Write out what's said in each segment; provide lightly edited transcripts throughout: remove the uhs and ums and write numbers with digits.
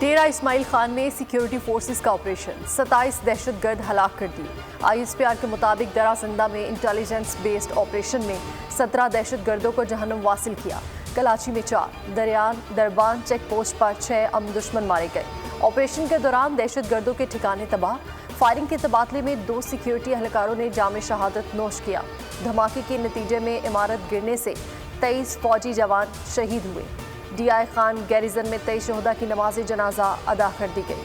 डेरा इस्माइल खान में security forces का operation, 27 दहशतगर्द हलाक कर दिए। ISPR के मुताबिक दराजिंदा में इंटेलिजेंस बेस्ड ऑपरेशन में 17 दहशतगर्दों को जहन्नुम वासिल किया। कराची में 4, दरबान चेक पोस्ट पर 6 अमन दुश्मन मारे गए। ऑपरेशन के दौरान दहशतगर्दों के ठिकाने तबाह। फायरिंग के तबादले में 2 सिक्योरिटी एहलकारों ने जामे शहादत नोश किया। धमाके के नतीजे में इमारत गिरने से 23 फौजी जवान शहीद हुए। DI खान गैरिजन में 23 शहदा की नमाज जनाजा अदा कर दी गई।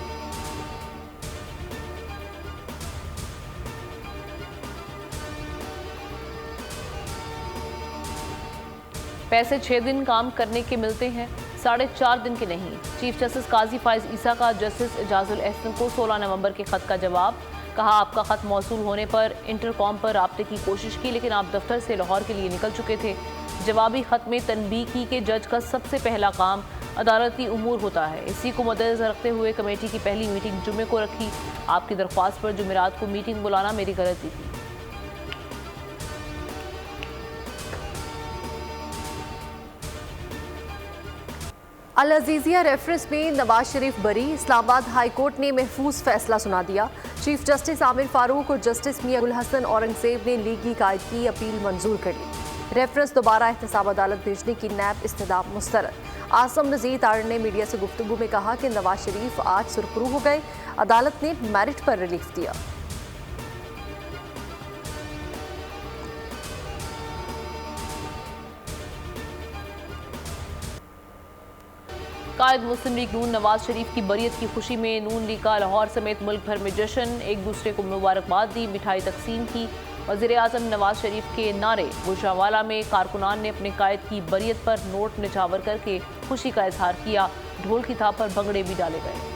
पैसे 6 दिन काम करने के मिलते हैं, 4.5 दिन के नहीं। चीफ जस्टिस काजी फाइज ईसा का जस्टिस एजाजुल एहसन को 16 नवंबर के खत का जवाब। कहा, आपका खत मौसूल होने पर इंटरकॉम पर राब्ते की कोशिश की, लेकिन आप दफ्तर से लाहौर के लिए निकल चुके थे। जवाबी खत में तनबीह की कि जज का सबसे पहला काम अदालती उमूर होता है। इसी को मद्देनजर रखते हुए कमेटी की पहली मीटिंग जुमे को रखी। आपकी दरख्वास्त पर जुमेरात को मीटिंग बुलाना मेरी गलती थी। अल अजीजिया रेफरेंस में नवाज शरीफ बरी, इस्लामाबाद हाई कोर्ट ने महफूज फैसला सुना दिया। चीफ जस्टिस आमिर फारूक और जस्टिस मियां गुल हसन औरंगजेब ने लीगी कायद की अपील मंजूर कर ली। रेफरेंस दोबारा एहतसाब अदालत भेजने की नैब इस्तदाब मुस्तरद। आसम नज़ीर तार ने मीडिया से गुफ्तगू में कहा कि नवाज शरीफ आज सुरखरू हो गए, अदालत ने मेरिट पर रिलीफ दिया। कायद मुस्लिम लीग नून नवाज शरीफ की बरियत की खुशी में नून लीग का लाहौर समेत मुल्क भर में जश्न, एक दूसरे को मुबारकबाद दी, मिठाई तकसीम की। वज़ीर आज़म नवाज शरीफ के नारे। गुजरांवाला में कारकुनान ने अपने कायद की बरियत पर नोट निछावर करके खुशी का इजहार किया। ढोल की थाप पर भंगड़े भी डाले गए।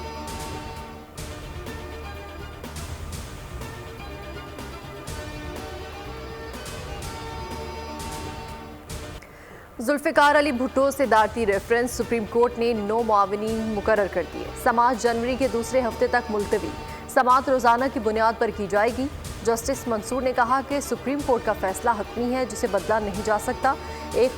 जुल्फ़िकार अली भुट्टो सदारती रेफरेंस सुप्रीम कोर्ट ने 9 मुआविनीन मुकर्रर कर दिए। समाअत जनवरी के दूसरे हफ्ते तक मुलतवी। समाअत रोज़ाना की बुनियाद पर की जाएगी। जस्टिस मंसूर ने कहा कि सुप्रीम कोर्ट का फैसला हतमी है, जिसे बदला नहीं जा सकता। एक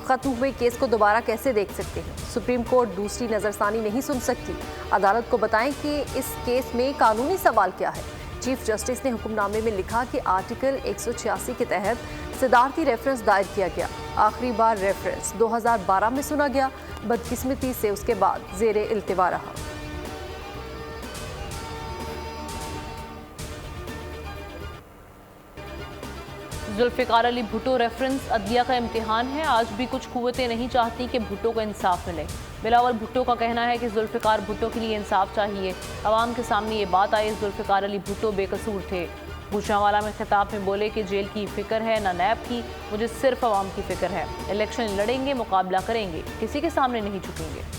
खत्म हुए केस को दोबारा कैसे देख सकते हैं? सुप्रीम कोर्ट दूसरी नज़रसानी नहीं सुन सकती। अदालत को बताएं कि इस केस में कानूनी सवाल क्या है। चीफ जस्टिस ने हुक्मनामे में लिखा कि आर्टिकल 186 के तहत सदारती रेफरेंस दायर किया गया। आखिरी बार रेफरेंस 2012 में सुना गया। बदकिस्मती से उसके बाद ज़ेरे इल्तिवा रहा। जुल्फ़िकार अली भुट्टो रेफरेंस अदलिया का इम्तिहान है। आज भी कुछ कुव्वतें नहीं चाहती कि भुट्टो को इंसाफ मिले। बिलावल भुट्टो का कहना है कि जुल्फ़िकार भुट्टो के लिए इंसाफ चाहिए। अवाम के सामने ये बात आई, जुल्फ़िकार अली भुट्टो बेकसूर थे। गुजरांवाला में खिताब में बोले कि जेल की फिक्र है ना नैब की, मुझे सिर्फ अवाम की फिक्र है। इलेक्शन लड़ेंगे, मुकाबला करेंगे, किसी के सामने नहीं झुकेंगे।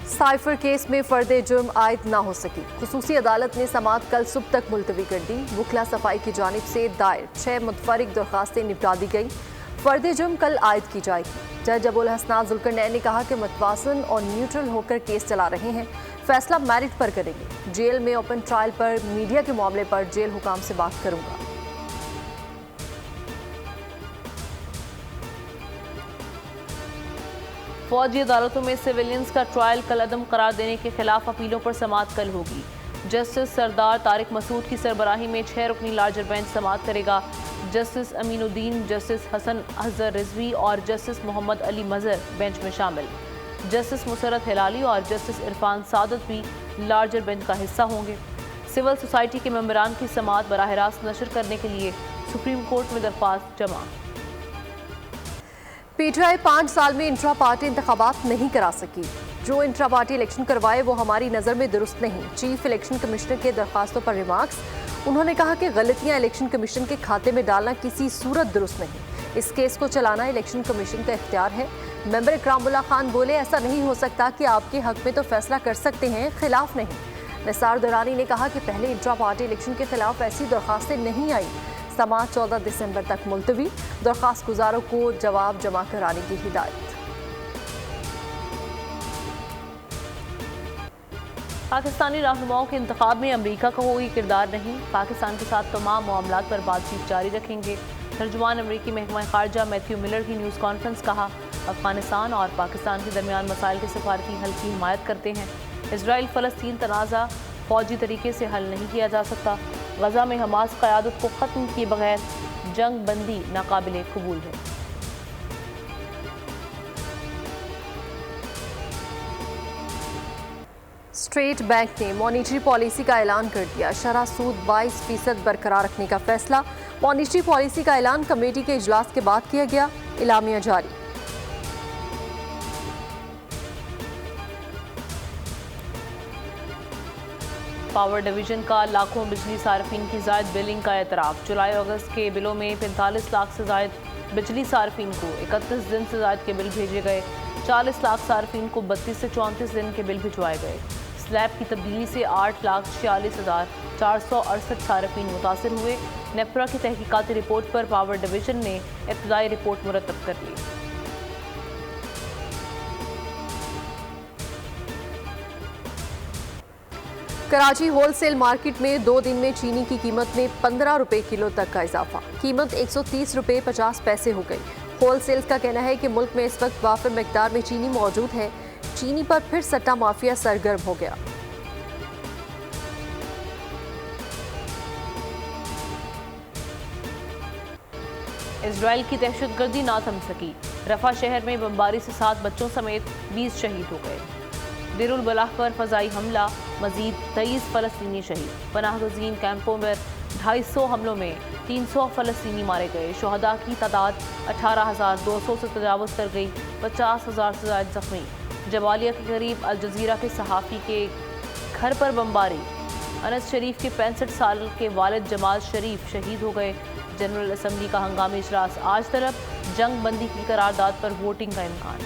साइफर केस में फर्दे जुर्म आयद ना हो सकी। खुसूसी अदालत ने समाअत कल सुबह तक मुलतवी कर दी। वकला सफाई की जानिब से दायर 6 मुतफरिक दरखास्तें निपटा दी गई। फर्दे जुर्म कल आयद की जाएगी। जज अबुल हसनात जुल्करनैन ने कहा कि मुतवाज़िन और न्यूट्रल होकर केस चला रहे हैं, फैसला मेरिट पर करेंगे। जेल में ओपन ट्रायल पर मीडिया के मामले पर जेल हुकाम से बात करूंगा। फौजी अदालतों में सिविलियंस का ट्रायल कलअदम करार देने के खिलाफ अपीलों पर समाअत कल होगी। जस्टिस सरदार तारिक मसूद की सरबराही में 6 रुकनी लार्जर बेंच समाअत करेगा। जस्टिस अमीनुद्दीन, जस्टिस हसन अजहर रिजवी और जस्टिस मोहम्मद अली मजहर बेंच में शामिल। जस्टिस मुसरत हिलाली और जस्टिस इरफान सादत भी लार्जर बेंच का हिस्सा होंगे। सिविल सोसाइटी के मेंबरान की समाअत बराह रास्त नशर करने के लिए सुप्रीम कोर्ट में दरख्वास्त जमा। PTI 5 साल में इंट्रा पार्टी इंतखाबात नहीं करा सकी। जो इंट्रा पार्टी इलेक्शन करवाए वो हमारी नज़र में दुरुस्त नहीं। चीफ इलेक्शन कमिश्नर के दरख्वास्तों पर रिमार्क्स। उन्होंने कहा कि गलतियां इलेक्शन कमीशन के खाते में डालना किसी सूरत दुरुस्त नहीं। इस केस को चलाना इलेक्शन कमीशन का इख्तियार है। मेंबर इकरामुल्लाह खान बोले, ऐसा नहीं हो सकता कि आपके हक में तो फैसला कर सकते हैं, खिलाफ नहीं। निसार दुरानी ने कहा कि पहले इंट्रा पार्टी इलेक्शन के खिलाफ ऐसी दरख्वास्तें नहीं आई। समाअत 14 दिसंबर तक मुलतवी। दरख्वास्त गुजारों को जवाब जमा कराने की हिदायत। पाकिस्तानी रहनुमाओं के इंतखाब में अमेरिका का कोई किरदार नहीं, पाकिस्तान के साथ तमाम मामलात पर बातचीत जारी रखेंगे। तर्जुमान अमेरिकी महकमा खारजा मैथ्यू मिलर की न्यूज़ कॉन्फ्रेंस। कहा, अफगानिस्तान और पाकिस्तान के दरमियान मसाइल के सफारती हल की हिमायत करते हैं। इसराइल फ़लस्तीन तनाज़ा फौजी तरीके से हल नहीं किया जा सकता। गजा में हमास क़यादत को ख़त्म किए बगैर जंग बंदी नाकाबिले कबूल है। स्टेट बैंक ने मॉनिटरी पॉलिसी का ऐलान कर दिया। शरह सूद 22% बरकरार रखने का फैसला। मॉनिटरी पॉलिसी का ऐलान कमेटी के इजलास के बाद किया गया। इलामिया जारी। पावर डिवीजन का लाखों बिजली सार्फिन की जायद बिलिंग का एतराफ़। जुलाई अगस्त के बिलों में 45 लाख से जायद बिजली सार्फिन को 31 दिन से जायद के बिल भेजे गए। 40 लाख सार्फिन को 32 से 34 दिन के बिल भिजवाए गए। स्लैब की तब्दीली से 8,46,468 सार्फिन मुतासर हुए। नेपरा की तहकीकाती रिपोर्ट पर पावर डिवीजन ने इब्तदाई रिपोर्ट मुरतब कर ली। कराची होलसेल मार्केट में 2 दिन में चीनी की कीमत में 15 रुपए किलो तक का इजाफा। कीमत 130 रुपए 50 पैसे हो गई। होलसेल्स का कहना है कि मुल्क में इस वक्त वाफिर मिकदार में चीनी मौजूद है। चीनी पर फिर सट्टा माफिया सरगर्म हो गया। इसराइल की दहशतगर्दी ना थम सकी। रफा शहर में बमबारी से 7 बच्चों समेत 20 शहीद हो गए। देरुल बलाह पर फजाई हमला, मजीद 23 फ़लस्तीनी शहीद। पनाहगज़ीन कैंपों में 250 हमलों में 300 फ़लस्तीनी मारे गए। शहदा की तादाद 18,200 से तजावज़ कर गई। 50,000 से ज़ायद जख्मी। जबालिया के करीब अल जज़ीरा के सहाफ़ी के घर पर बमबारी। अनस शरीफ के 65 साल के वालिद जमाल शरीफ शहीद हो गए। जनरल असम्बली का हंगामी इजलास आज तरफ। जंग बंदी की करारदाद पर वोटिंग का इम्कान।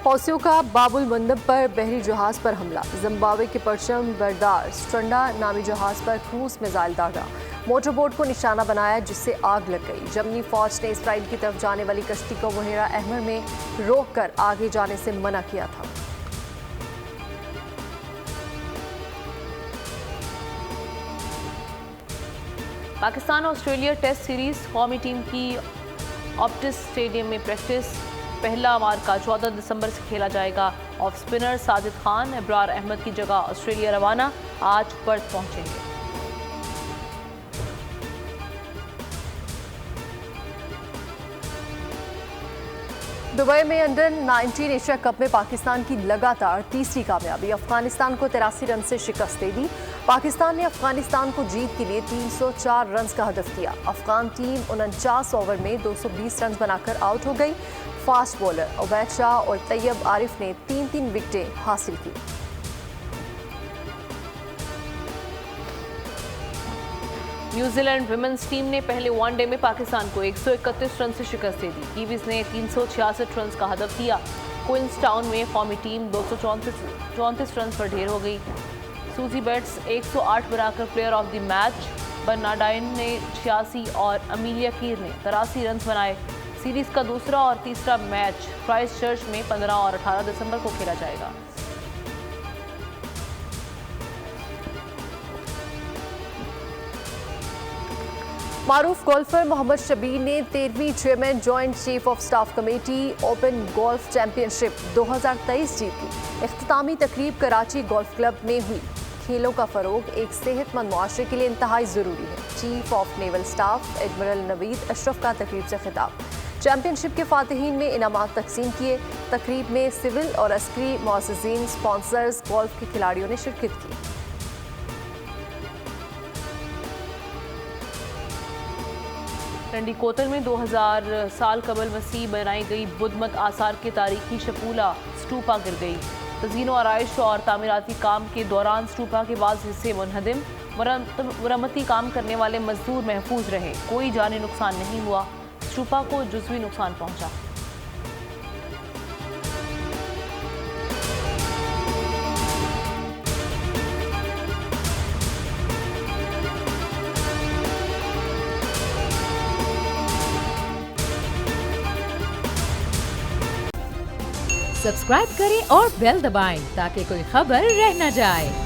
हौसियों का बाबुल मंदब पर बहरी जहाज पर हमला। जिम्बाब्वे के परचम बरदार स्ट्रंडा नामी जहाज पर क्रूज मिसाइल दागा। मोटरबोट को निशाना बनाया जिससे आग लग गई। जमनी फौज ने इसराइल की तरफ जाने वाली कश्ती को बहेरा अहमर में रोककर आगे जाने से मना किया था। पाकिस्तान ऑस्ट्रेलिया टेस्ट सीरीज कौमी टीम की ऑप्टिस स्टेडियम में प्रैक्टिस। पहला मार्का 14 दिसंबर से खेला जाएगा। ऑफ स्पिनर साजिद खान इब्रार अहमद की जगह ऑस्ट्रेलिया रवाना। आज पर्थ पहुंचेंगे। दुबई में अंडर 19 एशिया कप में पाकिस्तान की लगातार तीसरी कामयाबी। अफगानिस्तान को 83 रन से शिकस्त दे दी। पाकिस्तान ने अफगानिस्तान को जीत के लिए 304 रन का हदफ दिया। अफगान टीम 49 ओवर में 220 रन बनाकर आउट हो गई। फास्ट बॉलर उबैद शाह और तैयब आरिफ ने 3-3 विकेटें हासिल की। न्यूजीलैंड विमेंस टीम ने पहले वनडे में पाकिस्तान को 131 रन से शिकस्त दे दी। कीवीज ने 366 रन का हदफ दिया। क्वींस टाउन में कौमी टीम 234 रन पर ढेर हो गई। सूजी बेट्स 108 बनाकर प्लेयर ऑफ द मैच। बर्नाडाइन ने 86 और अमीलिया कीर ने 83 रन बनाए। सीरीज का दूसरा और तीसरा मैच क्राइस्ट चर्च में 15 और 18 दिसंबर को खेला जाएगा। मारूफ गोल्फर मोहम्मद शबीर ने 13वीं chairman joint chief of staff committee open golf championship 2023 जीत ली। इख्तितामी तकरीब कराची गोल्फ क्लब में हुई। खेलों का फरोग एक सेहतमंद मुआशरे के लिए इंतहाई ज़रूरी है। Chief of naval staff admiral Naveed Ashraf का तकरीब से खिताब। चैंपियनशिप के फातिहीन में इनामात तकसीम किए। तकरीब में सिविल और अस्करी मुअज़्ज़िज़ीन, स्पॉन्सर्स, गोल्फ के खिलाड़ियों ने शिरकत की। रंडी कोतल में 2000 साल कबल मसीह बनाई गई बुद्ध मत आसार के तारीखी शपूला स्टूपा गिर गई। तज़ीन व आराइश और तामीराती काम के दौरान स्टूपा के बाद हिस्से मुनहदिम। मरम्मती काम करने वाले मजदूर महफूज रहे। कोई जानी नुकसान नहीं हुआ। स्टूपा को जुज़वी नुकसान पहुंचा। सब्सक्राइब करें और बेल दबाएं ताकि कोई खबर रह न जाए।